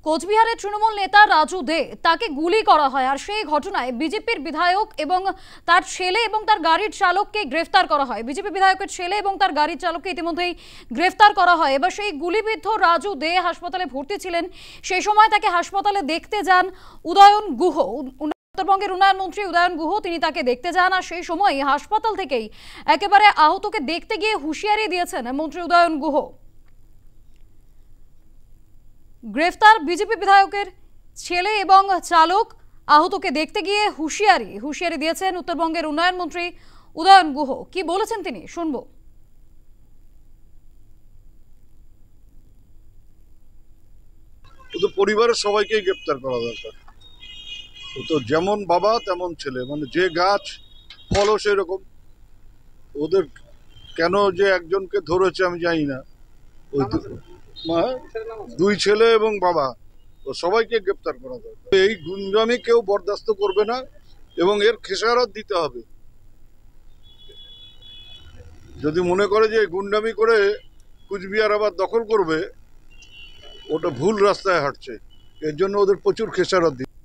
কোচবিহারের তৃণমূল নেতা রাজু দে তাকে গুলি করা হয় আর সেই ঘটনায় বিজেপির বিধায়ক এবং তার ছেলে এবং তার গাড়ির চালককে গ্রেফতার করা হয়। বিজেপি বিধায়কের ছেলে এবং তার গাড়ির চালককে ইতিমধ্যেই গ্রেফতার করা হয়। এবার সেই গুলিবিদ্ধ রাজু দে হাসপাতালে ভর্তি ছিলেন। সেই সময় তাকে হাসপাতালে দেখতে যান উদয়ন গুহ, উত্তরবঙ্গের উন্নয়ন মন্ত্রী উদয়ন গুহ। তিনি তাকে দেখতে যান আর সেই সময় হাসপাতাল থেকেই একেবারে আহতকে দেখতে গিয়ে হুঁশিয়ারি দিয়েছেন মন্ত্রী উদয়ন গুহ। গ্রেফতার বিজেপি বিধায়কের ছেলে এবং চালক, আহতকে দেখতে গিয়ে হুঁশিয়ারি দিয়েছেন উত্তরবঙ্গের উন্নয়ন মন্ত্রী উদয়ন গুহ। কি বলেছেন তিনি শুনবো। পরিবারের সবাইকেই গ্রেপ্তার করা দরকার। তো যেমন বাবা তেমন ছেলে, মানে যে গাছ ফলও সেরকম। ওদের কেন যে একজনকে ধরেছে আমি জানি না, ওই দুই ছেলে এবং বাবা, তো সবাইকে গ্রেপ্তার করা দরকার। এই গুন্ডামি কেউ বরদাস্ত করবে না এবং এর খেসারত দিতে হবে। যদি মনে করে যে গুন্ডামি করে কুচবিহার আবার দখল করবে, ওটা ভুল রাস্তায় হাঁটছে। এর জন্য ওদের প্রচুর খেসারত দিতে